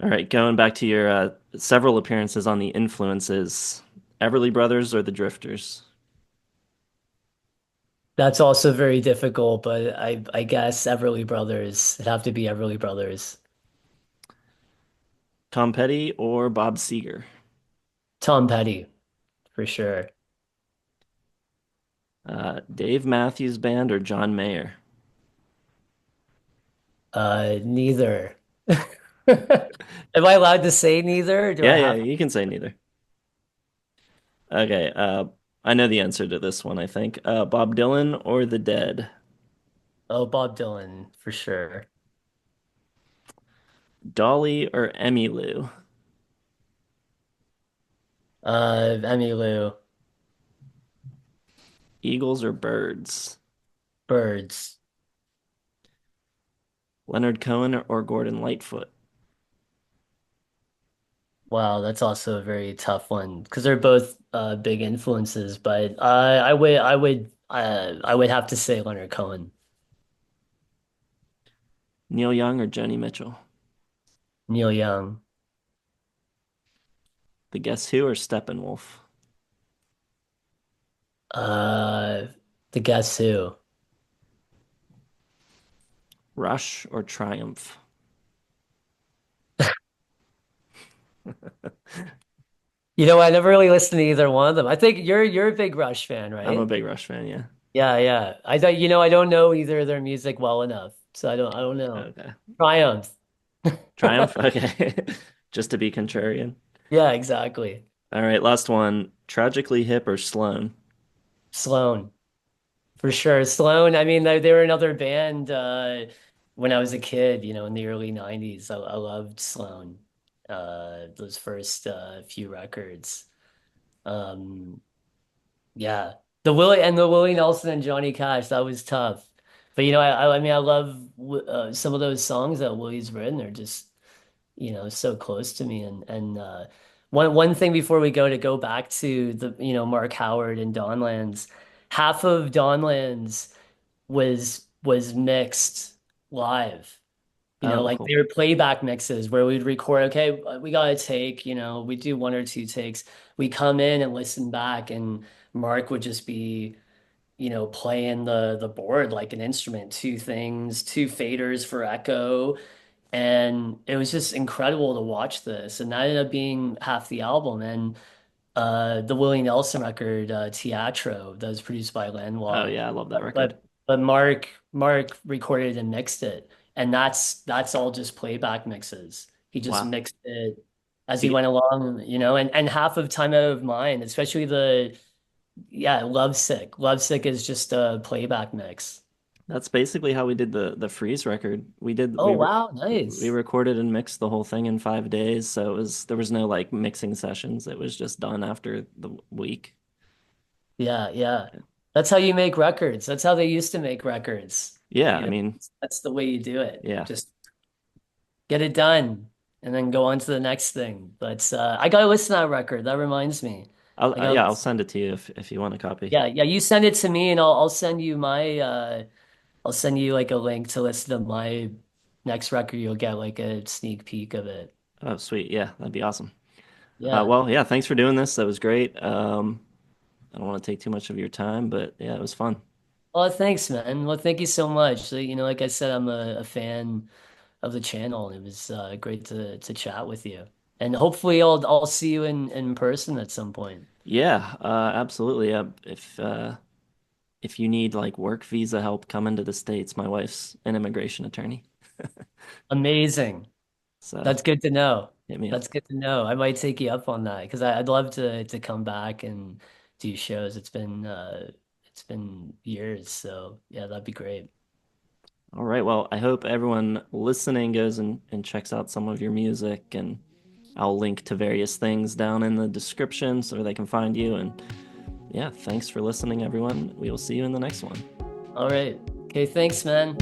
All right, going back to your several appearances on the influences, Everly Brothers or the Drifters? That's also very difficult, but I guess Everly Brothers. It'd have to be Everly Brothers. Tom Petty or Bob Seger? Tom Petty, for sure. Dave Matthews Band or John Mayer? Neither. Am I allowed to say neither, or do I Yeah, yeah, have? you can say neither. Okay, I know the answer to this one, I think. Bob Dylan or The Dead? Oh, Bob Dylan, for sure. Dolly or Emmylou? Emmylou, Eagles or Birds? Birds. Leonard Cohen or Gordon Lightfoot? Wow, that's also a very tough one because they're both big I but I would have to say Leonard Cohen. Neil Young or Joni Mitchell? Neil Young. The Guess Who or Steppenwolf? Uh, the Guess Who. Rush or Triumph? I never really listened to either one of them. I think you're a big Rush fan, I'm a right? big Rush fan, yeah. Yeah, yeah. I thought I don't know either of their music well enough, so I don't know. Okay. Triumph. Triumph? Okay. Just to be contrarian. Yeah, exactly. All right, last one. Tragically Hip or Sloan? Sloan. For sure. Sloan, I mean, they were another band when I was a kid, in the early 90s. I loved Sloan, those first few records. Um, yeah. The Willie Nelson and Johnny Cash, that was tough. But I mean, I love some of those songs that Willie's written. They're just so close to me. And one thing before we go back to the Mark Howard and Dawnlands, half of Dawnlands was mixed live. Oh, Like cool. they were playback mixes where we'd record, okay, we got to take, we do one or two takes. We come in and listen back, and Mark would just be, playing the board like an instrument, two things, two faders for echo. And it was just incredible to watch this. And that ended up being half the album. And the Willie Nelson record, Teatro, that was produced by Oh Lanois. yeah, I love that But record. but but Mark recorded and mixed it. And that's all just playback mixes. He just Wow. mixed it as he Be went along, and half of Time Out of Mind, especially Lovesick. Lovesick is just a playback mix. That's basically how we did the Freeze record. Oh wow, We nice. recorded and mixed the whole thing in 5 days, so there was no like mixing sessions. It was just done after the week. Yeah, yeah. That's how you make records. That's how they used to make records. Yeah, I mean, That's the way you do it. yeah. Just get it done and then go on to the next thing. But I gotta listen to that record. That reminds me. I gotta Yeah, I'll listen. send it to you if you want a copy. Yeah, yeah, you send it to me and I'll send you my I'll send you like a link to listen to my next record. You'll get like a sneak peek of it. Oh, sweet. Yeah, that'd be awesome. Yeah. Well, yeah, thanks for doing this. That was great. I don't want to take too much of your time, but yeah, it was fun. Well, thanks, man. Well, thank you so much. So, like I said, I'm a fan of the channel. It was great to chat with you. And hopefully I'll see you in person at some point. Yeah, absolutely. If you need like work visa help coming to the States, my wife's an immigration attorney, Amazing. so That's good to know. hit me up. That's good to know. I might take you up on that because I'd love to come back and do shows. It's been years, so yeah, that'd be great. All right. Well, I hope everyone listening goes and checks out some of your music, and I'll link to various things down in the description so they can find you. And yeah, thanks for listening, everyone. We will see you in the next one. All right. Okay, thanks, man.